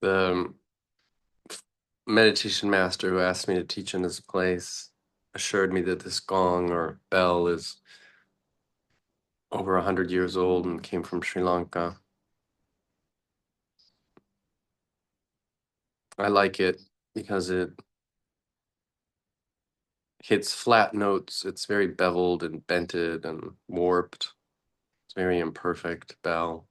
The meditation master who asked me to teach in his place assured me that this gong or bell is over 100 years old and came from Sri Lanka. I like it because it hits flat notes. It's very beveled and bented and warped. It's a very imperfect bell.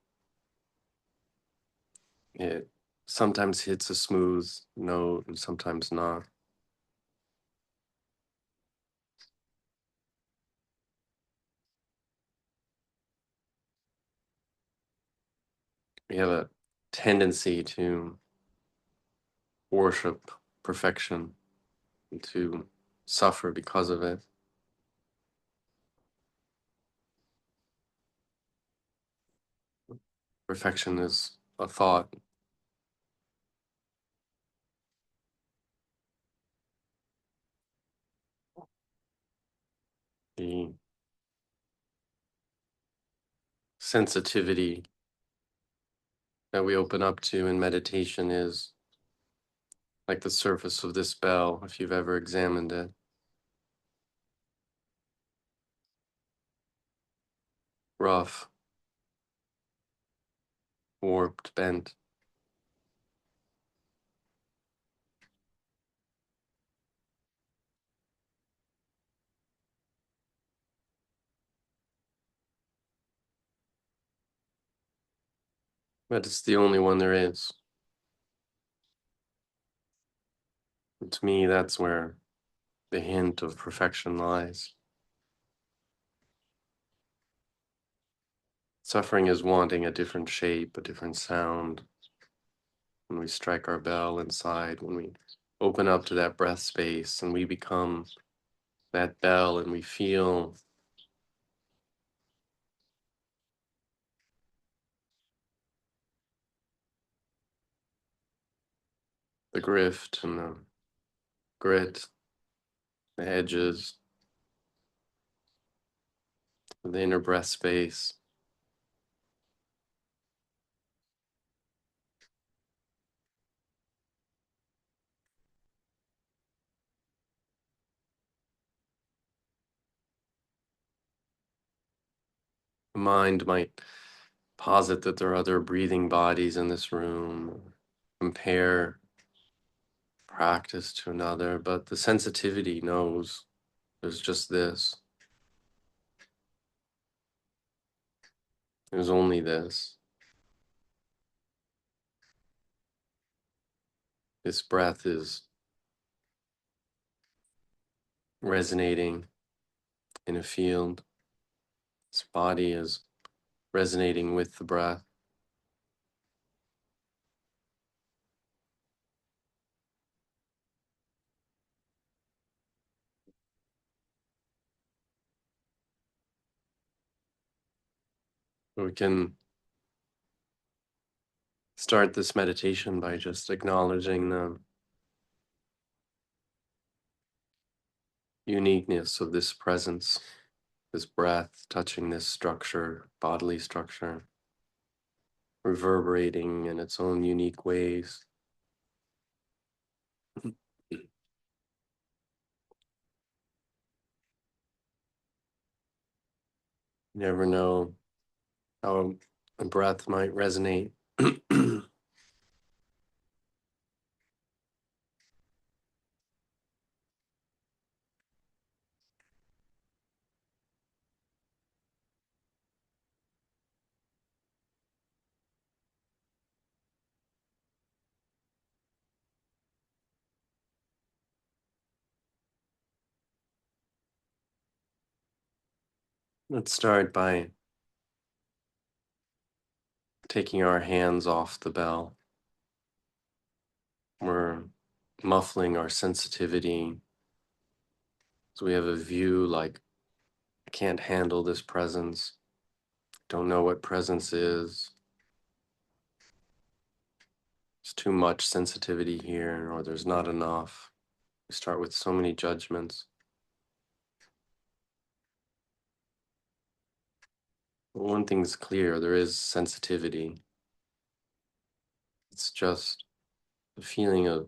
It sometimes hits a smooth note and sometimes not. We have a tendency to worship perfection and to suffer because of it. Perfection is a thought. The sensitivity that we open up to in meditation is like the surface of this bell, if you've ever examined it. Rough, warped, bent. But it's the only one there is. And to me, that's where the hint of perfection lies. Suffering is wanting a different shape, a different sound. When we strike our bell inside, when we open up to that breath space and we become that bell and we feel the grift and the grit, the edges, the inner breath space. The mind might posit that there are other breathing bodies in this room, compare practice to another, but the sensitivity knows there's just this. There's only this. This breath is resonating in a field. This body is resonating with the breath. We can start this meditation by just acknowledging the uniqueness of this presence, this breath touching this structure, bodily structure, reverberating in its own unique ways. You never know how a breath might resonate. Let's start by taking our hands off the bell. We're muffling our sensitivity. So we have a view like, I can't handle this presence. Don't know what presence is. There's too much sensitivity here, or there's not enough. We start with so many judgments. But one thing's clear, there is sensitivity. It's just the feeling of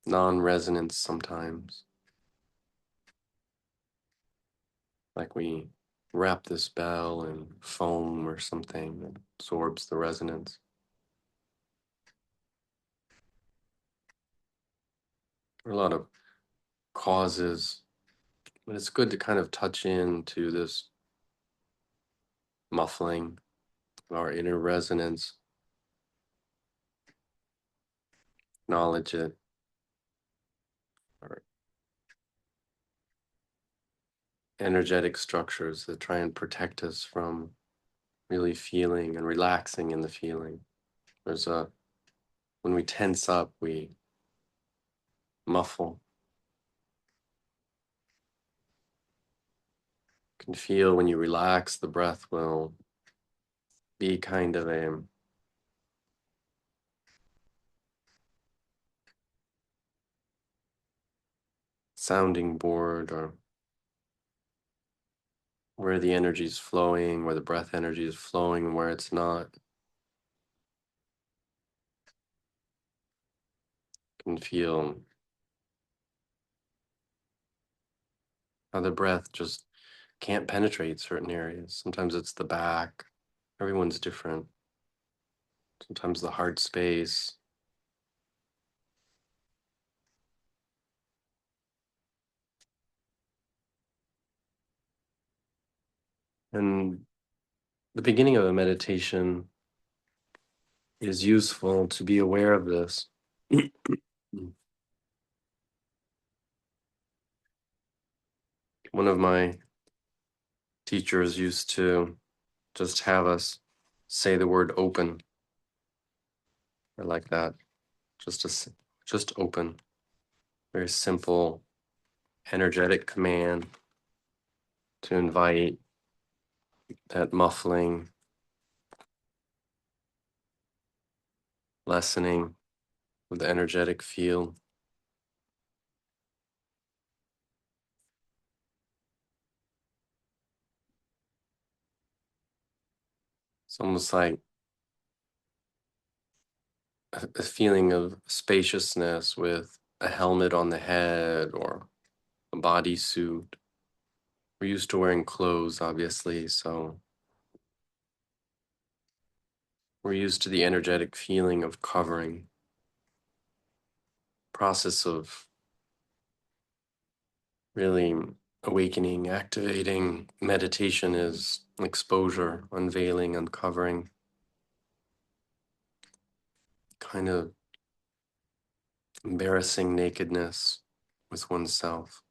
non-resonance sometimes. Like we wrap this bell in foam or something that absorbs the resonance. There are a lot of causes, but it's good to kind of touch into this muffling of our inner resonance, acknowledge it, our energetic structures that try and protect us from really feeling and relaxing in the feeling. When we tense up, we muffle. You can feel when you relax, the breath will be kind of a sounding board, or where the energy is flowing, where the breath energy is flowing, and where it's not. You can feel how the breath just can't penetrate certain areas. Sometimes it's the back. Everyone's different. Sometimes the heart space. And the beginning of a meditation is useful to be aware of this. One of my teachers used to just have us say the word open. I like that. Just open. Very simple, energetic command to invite that muffling, lessening of the energetic field. It's almost like a feeling of spaciousness with a helmet on the head or a bodysuit. We're used to wearing clothes, obviously, so we're used to the energetic feeling of covering. Process of really awakening, activating meditation is exposure, unveiling, uncovering, kind of embarrassing nakedness with oneself.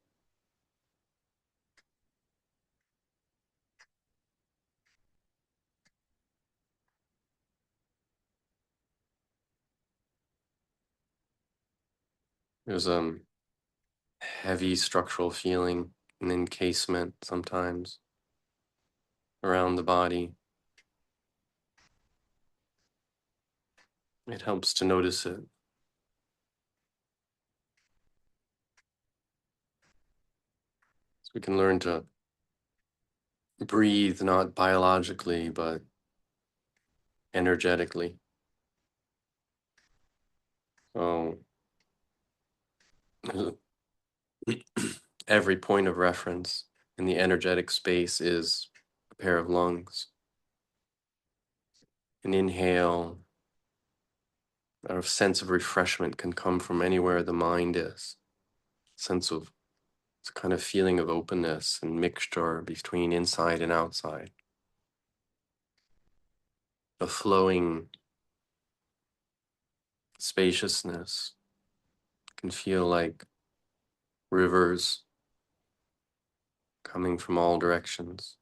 There's a heavy structural feeling, an encasement sometimes around the body. It helps to notice it. So we can learn to breathe, not biologically, but energetically. So every point of reference in the energetic space is a pair of lungs. An inhale, a sense of refreshment can come from anywhere the mind is. Sense of it's a kind of feeling of openness and mixture between inside and outside. A flowing spaciousness can feel like rivers coming from all directions,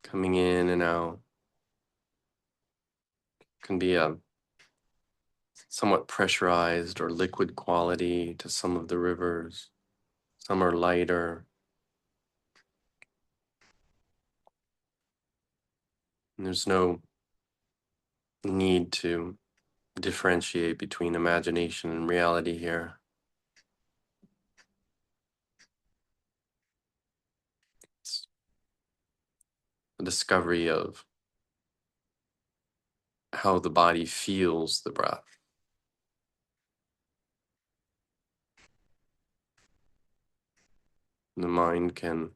coming in and out. Can be a somewhat pressurized or liquid quality to some of the rivers. Some are lighter. And there's no need to differentiate between imagination and reality here. It's a discovery of how the body feels the breath. The mind can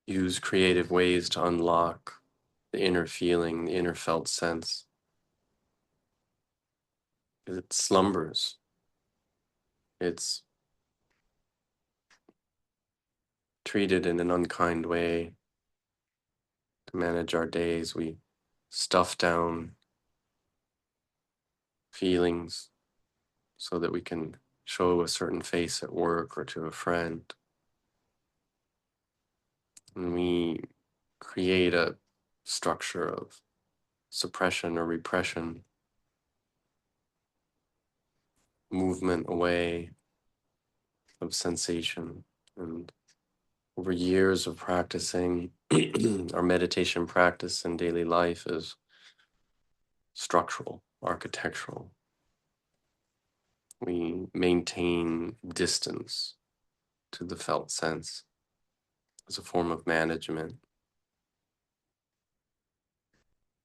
use creative ways to unlock the inner feeling, the inner felt sense. It slumbers. It's treated in an unkind way to manage our days. We stuff down feelings so that we can show a certain face at work or to a friend. And we create a structure of suppression or repression, movement away of sensation. And over years of practicing, our meditation practice in daily life is structural, architectural. We maintain distance to the felt sense as a form of management.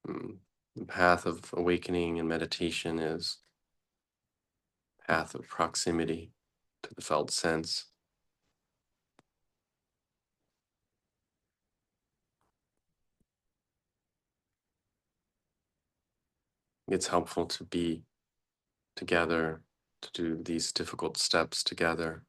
The path of awakening and meditation is path of proximity to the felt sense. It's helpful to be together, to do these difficult steps together.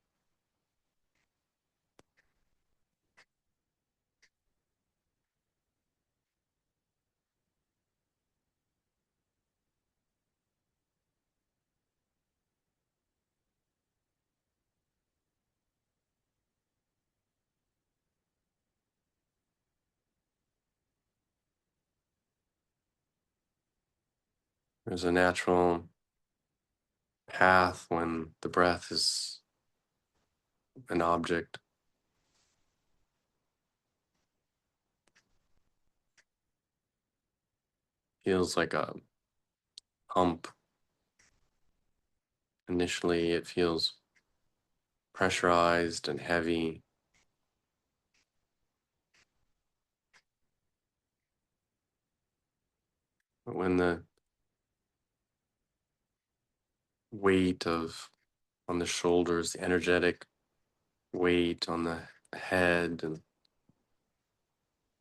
There's a natural path when the breath is an object. Feels like a pump. Initially, it feels pressurized and heavy. But when the weight of on the shoulders, the energetic weight on the head and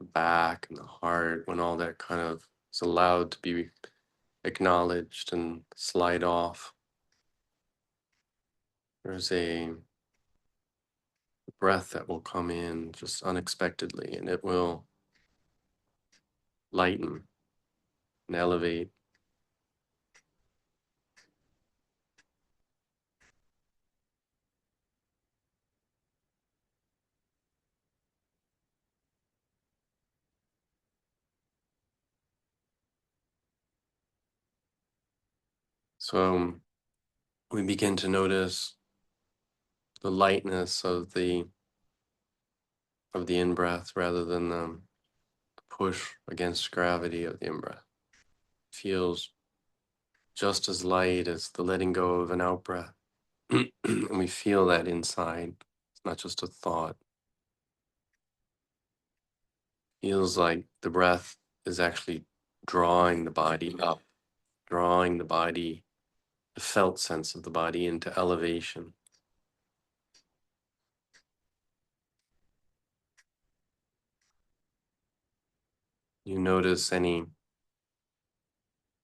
the back and the heart, when all that kind of is allowed to be acknowledged and slide off, there's a breath that will come in just unexpectedly, and it will lighten and elevate. So we begin to notice the lightness of the in-breath rather than the push against gravity of the in-breath. Feels just as light as the letting go of an out-breath. And we feel that inside. It's not just a thought. Feels like the breath is actually drawing the body up, drawing the body, the felt sense of the body into elevation. You notice any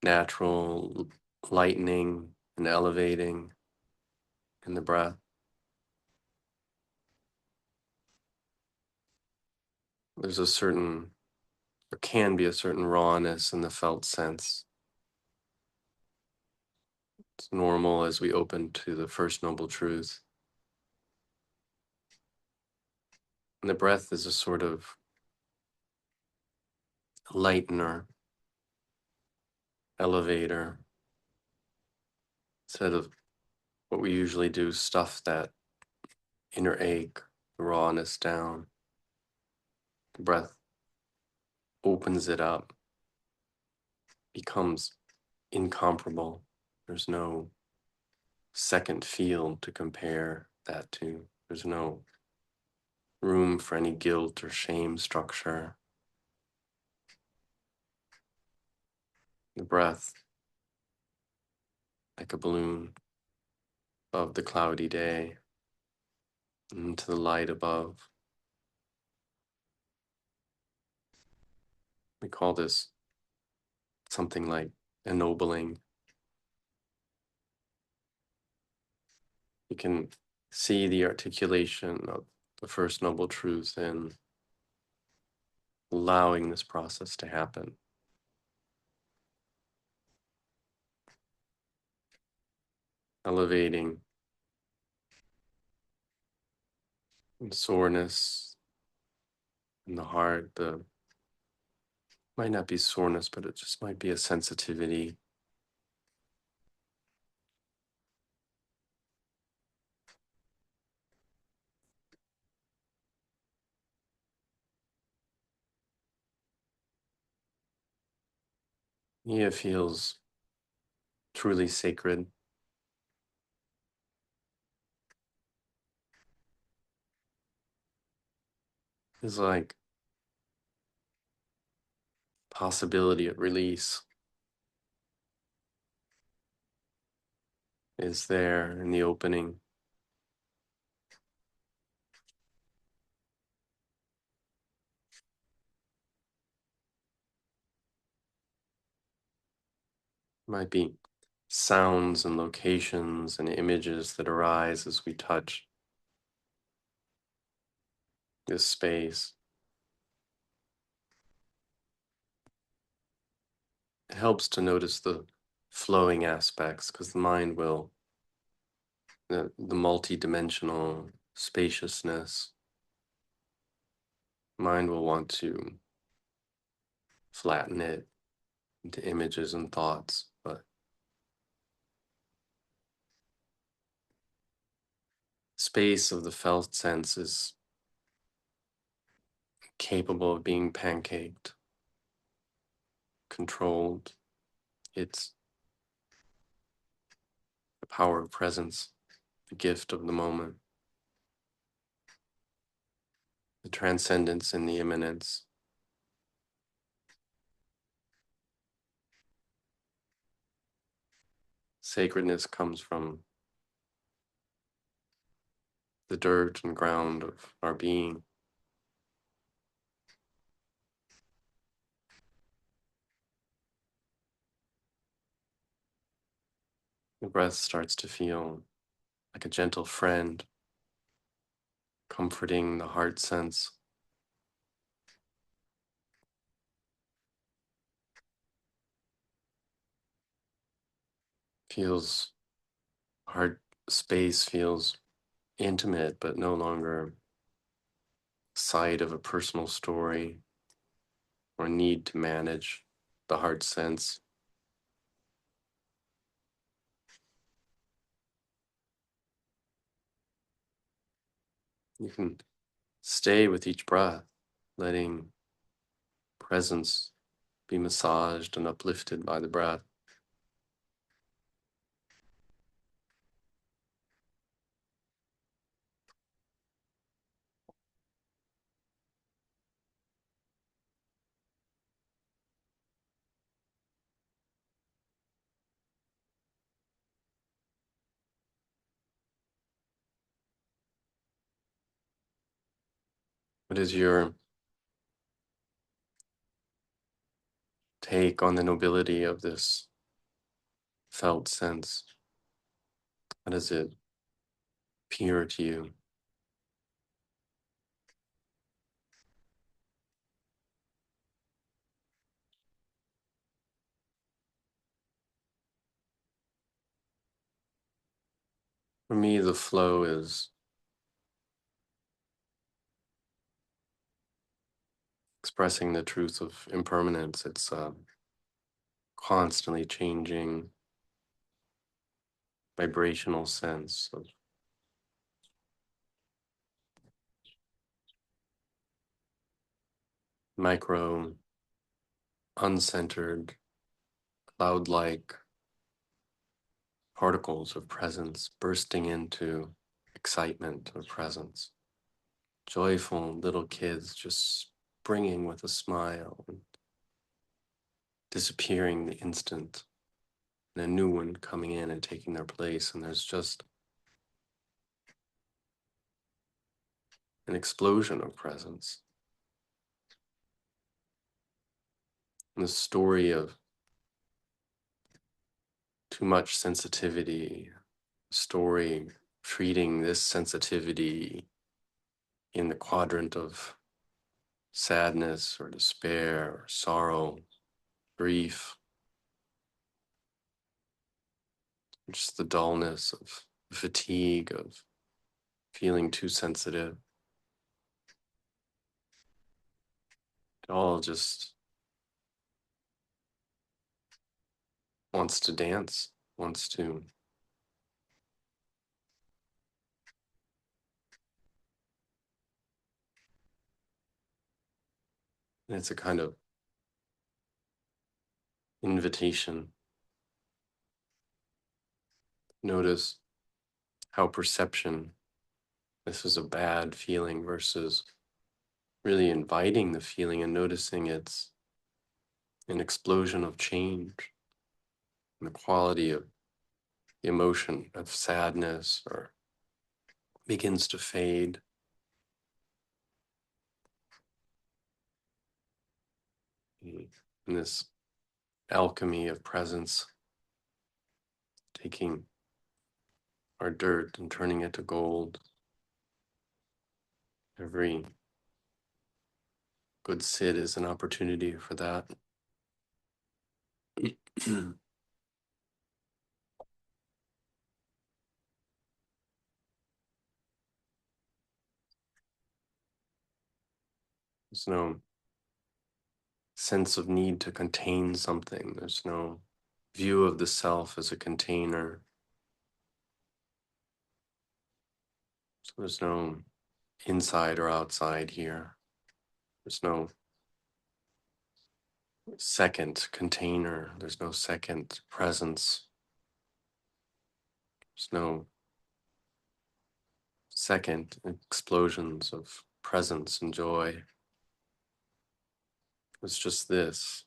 natural lightening and elevating in the breath. There's a certain, or can be a certain rawness in the felt sense. It's normal as we open to the First Noble Truth. And the breath is a sort of lightener, elevator, instead of what we usually do, stuff that inner ache, the rawness down. The breath opens it up, becomes incomparable. There's no second field to compare that to. There's no room for any guilt or shame structure. The breath, like a balloon above the cloudy day, into the light above. We call this something like ennobling. You can see the articulation of the first noble truth in allowing this process to happen. Elevating soreness in the heart. The might not be soreness, but it just might be a sensitivity. Yeah, it feels truly sacred. It's like possibility of release is there in the opening. Might be sounds and locations and images that arise as we touch this space. It helps to notice the flowing aspects because the mind will, the multi-dimensional spaciousness, mind will want to flatten it into images and thoughts, but space of the felt sense is capable of being pancaked, controlled. It's the power of presence, the gift of the moment, the transcendence in the immanence. Sacredness comes from the dirt and ground of our being. The breath starts to feel like a gentle friend, comforting the heart sense. Feels heart space feels intimate, but no longer side of a personal story or need to manage the heart sense. You can stay with each breath, letting presence be massaged and uplifted by the breath. What is your take on the nobility of this felt sense? How does it appear to you? For me, the flow is expressing the truth of impermanence. It's a constantly changing vibrational sense of micro, uncentered, cloud-like particles of presence bursting into excitement of presence. Joyful little kids just springing with a smile and disappearing the instant, and a new one coming in and taking their place. And there's just an explosion of presence. And the story of too much sensitivity, story treating this sensitivity in the quadrant of sadness or despair or sorrow, grief, just the dullness of fatigue, of feeling too sensitive. It all just wants to dance, wants to. And it's a kind of invitation. Notice how perception, this is a bad feeling, versus really inviting the feeling and noticing it's an explosion of change and the quality of the emotion of sadness or begins to fade. In this alchemy of presence, taking our dirt and turning it to gold. Every good sit is an opportunity for that. There's no sense of need to contain something. There's no view of the self as a container. So there's no inside or outside here. There's no second container. There's no second presence. There's no second explosions of presence and joy. It's just this.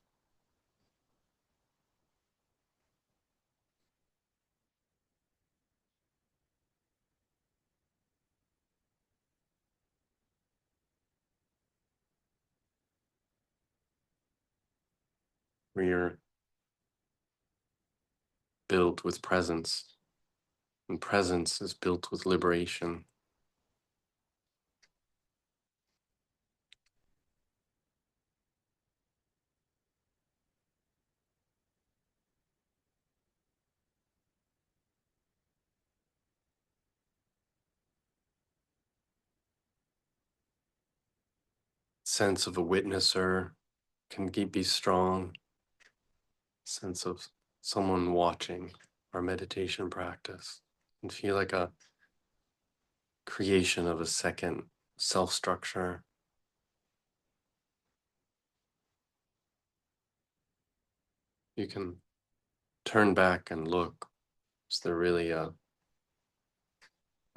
Where you're built with presence, and presence is built with liberation. Sense of a witnesser can be strong. Sense of someone watching our meditation practice and feel like a creation of a second self structure. You can turn back and look. Is there really a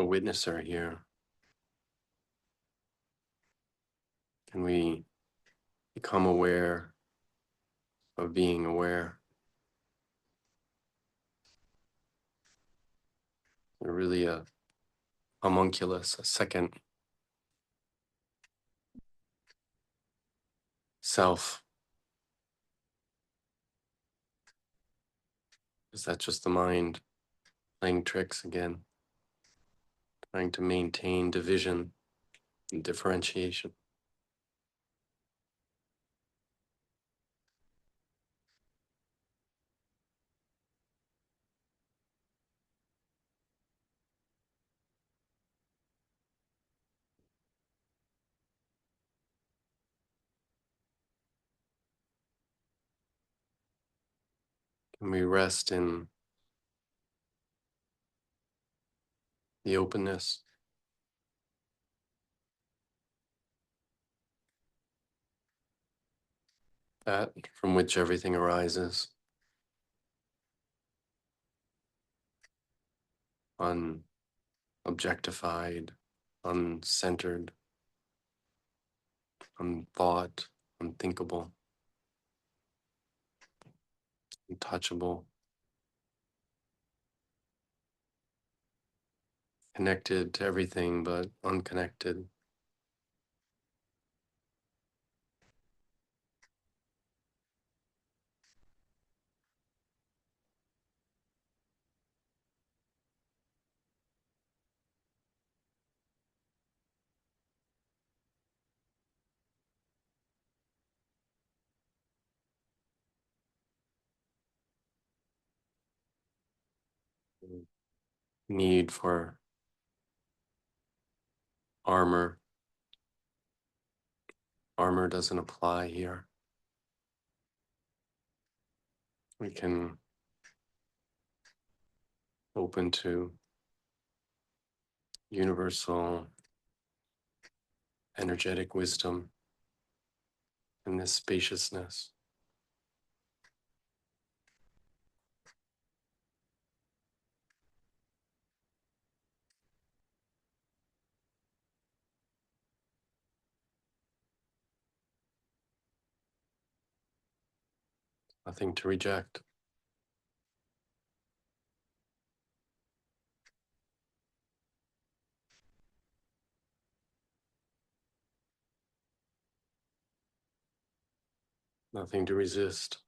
witnesser here? Can we become aware of being aware? We're really a homunculus, a second self. Is that just the mind playing tricks again, trying to maintain division and differentiation? Can we rest in the openness, that from which everything arises? unobjectified, uncentered, unthought, unthinkable, untouchable, connected to everything but unconnected. Need for armor. Armor doesn't apply here. We can open to universal energetic wisdom in this spaciousness. Nothing to reject. Nothing to resist.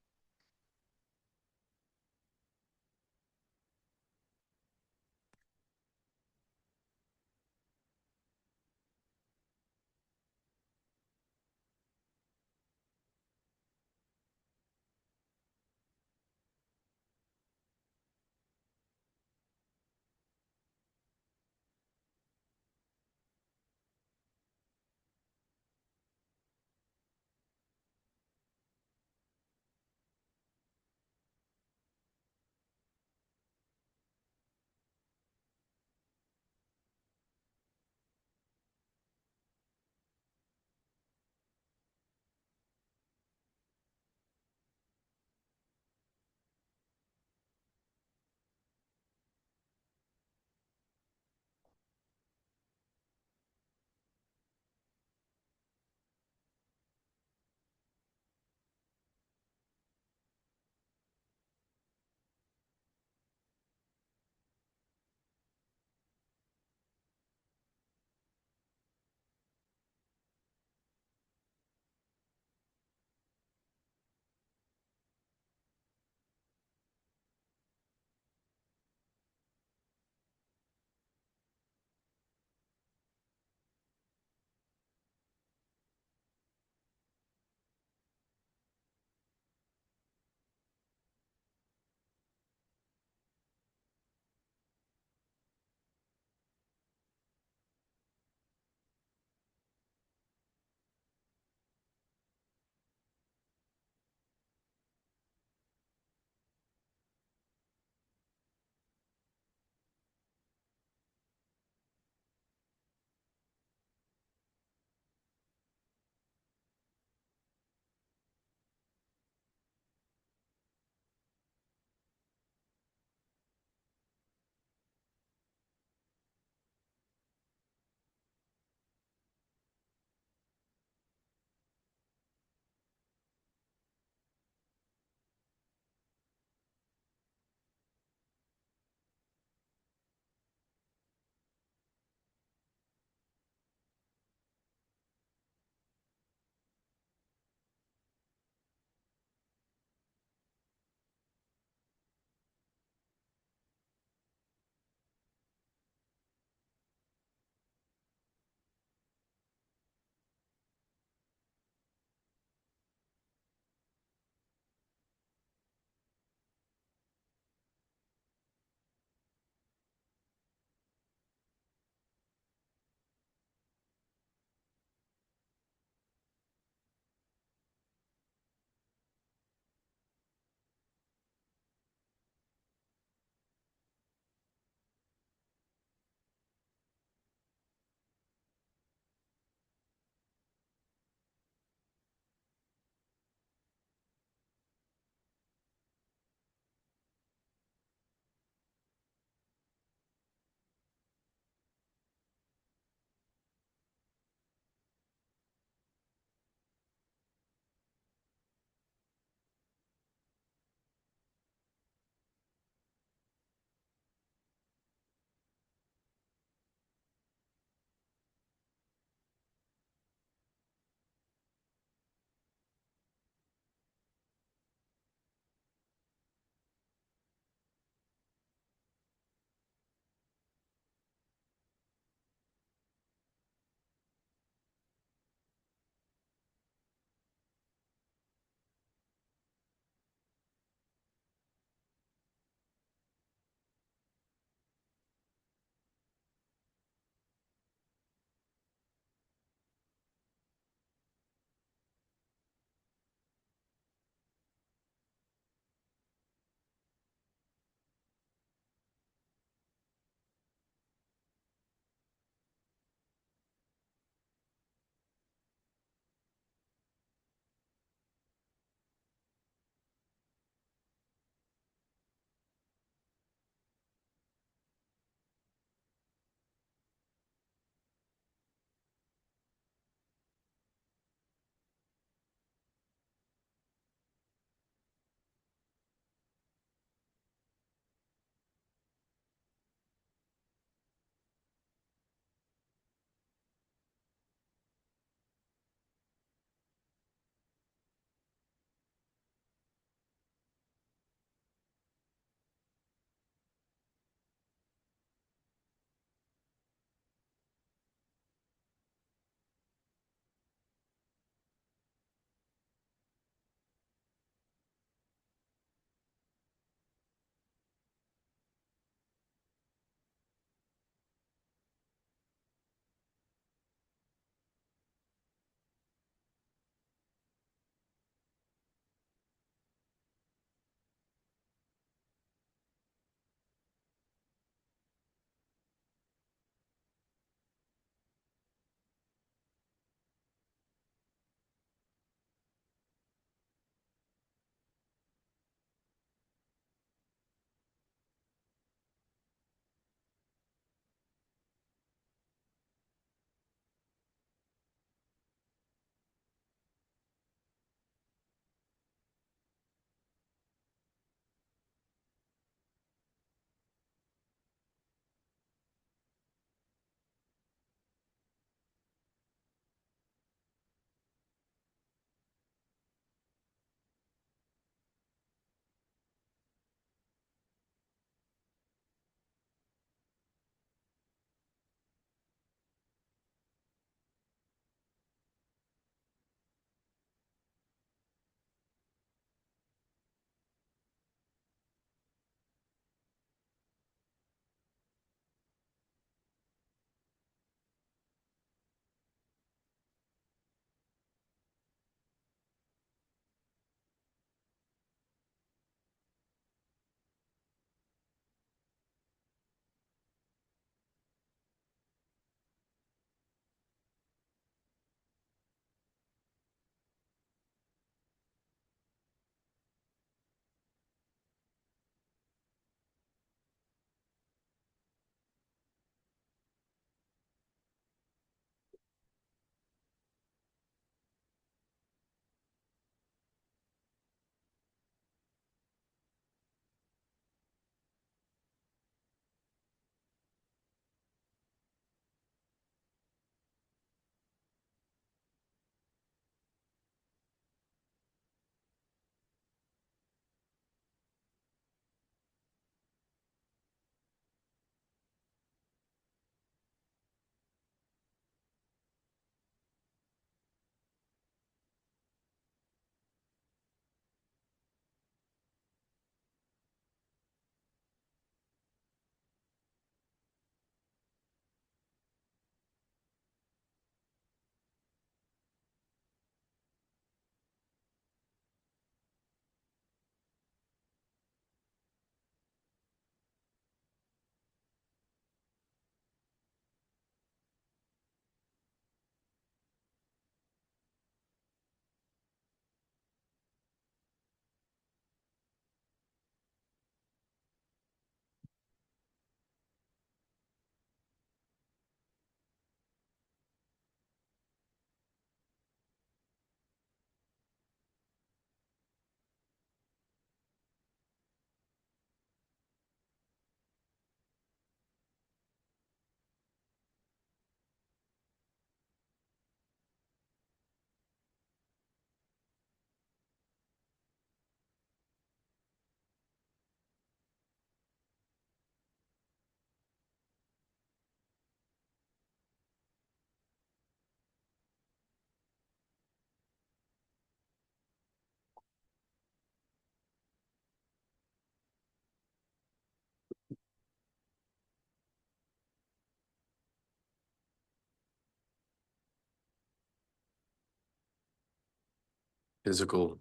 Physical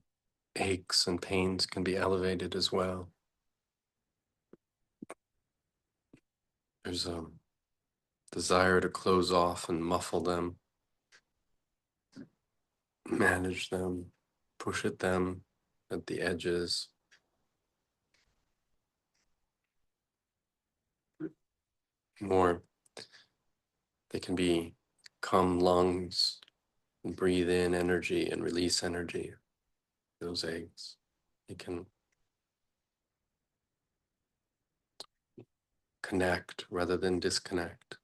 aches and pains can be elevated as well. There's a desire to close off and muffle them, manage them, push at them at the edges. More, they can become lungs and breathe in energy and release energy. Those eggs, they can connect rather than disconnect.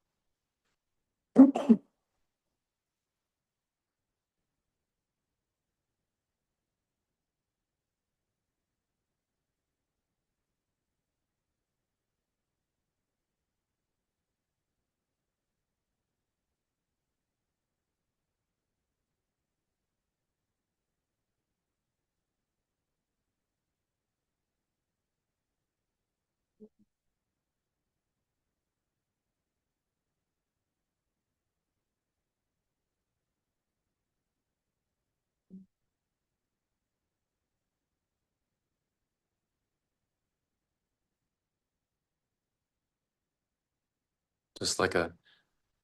Just like a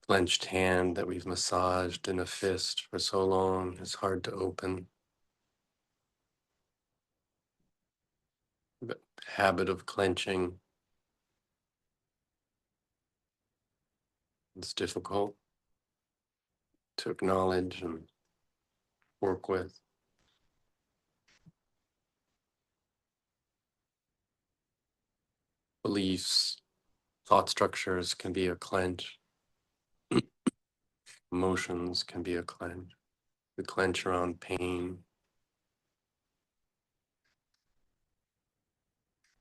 clenched hand that we've massaged in a fist for so long is hard to open. But habit of clenching, it's difficult to acknowledge and work with. Beliefs, thought structures can be a clench. Emotions can be a clench. The clench around pain.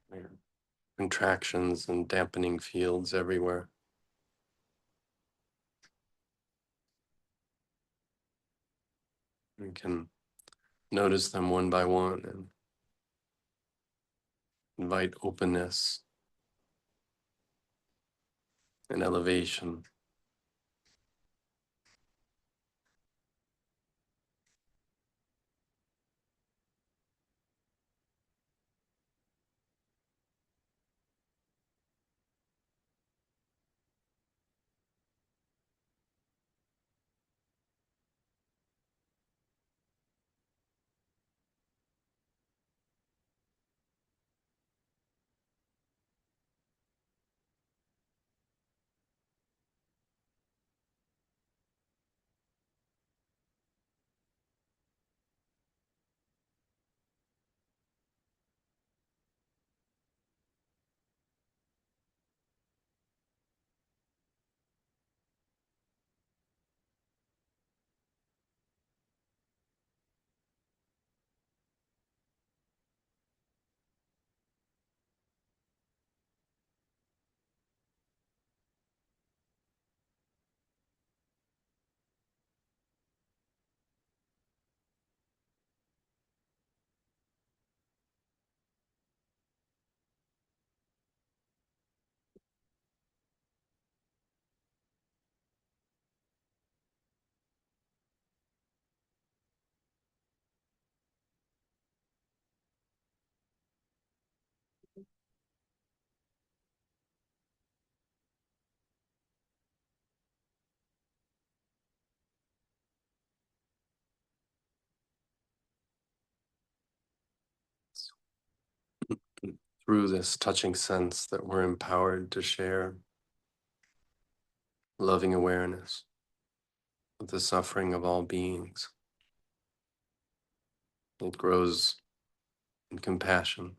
There are contractions and dampening fields everywhere. We can notice them one by one and invite openness and elevation. Through this touching sense that we're empowered to share loving awareness of the suffering of all beings. It grows in compassion.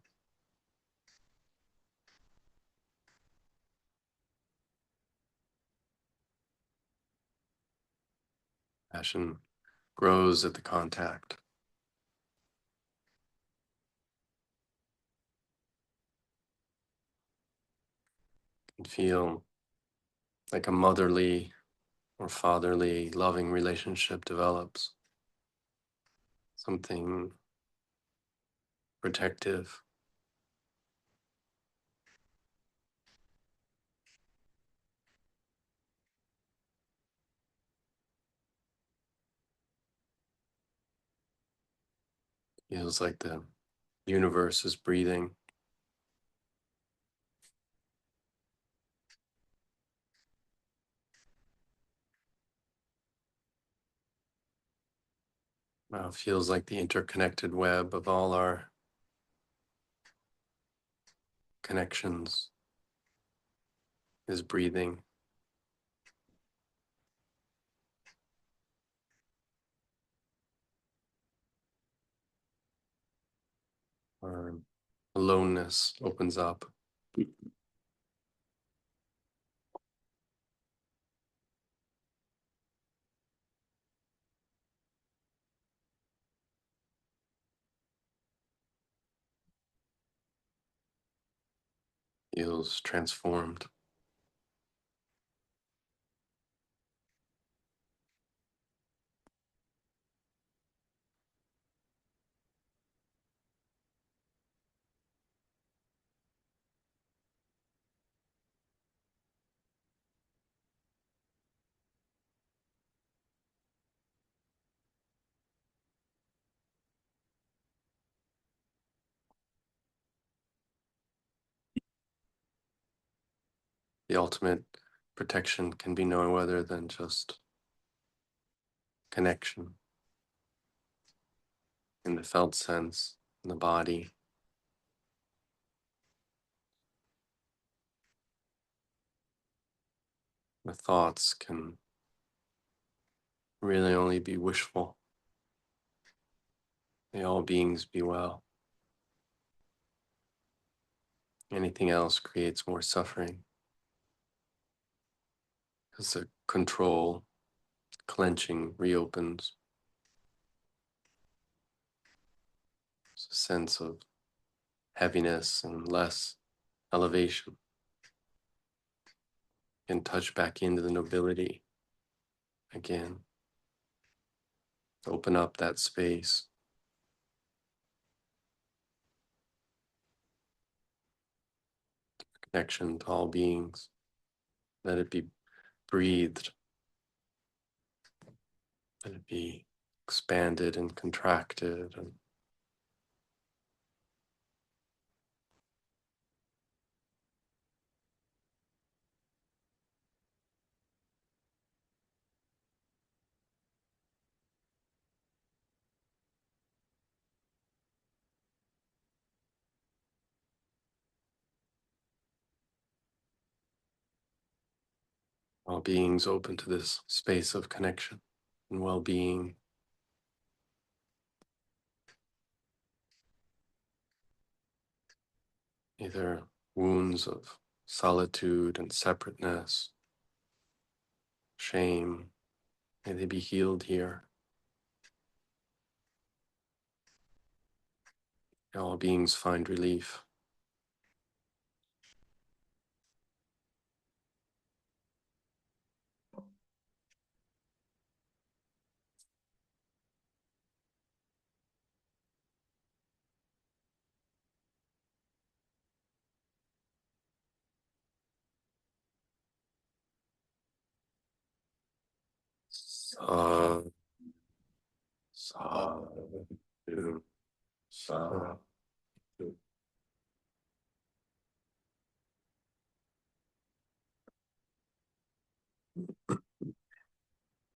Passion grows at the contact. And feel like a motherly or fatherly loving relationship develops. Something protective. Feels like the universe is breathing. Feels like the interconnected web of all our connections is breathing. Our aloneness opens up. Feels transformed. The ultimate protection can be no other than just connection in the felt sense, in the body. The thoughts can really only be wishful. May all beings be well. Anything else creates more suffering because the control, clenching reopens. It's a sense of heaviness and less elevation. And touch back into the nobility again. Open up that space. Connection to all beings. Let it be breathed. Let it be expanded and contracted and all beings open to this space of connection and well-being. Either wounds of solitude and separateness, shame, may they be healed here. May all beings find relief. Sa, sa, sa.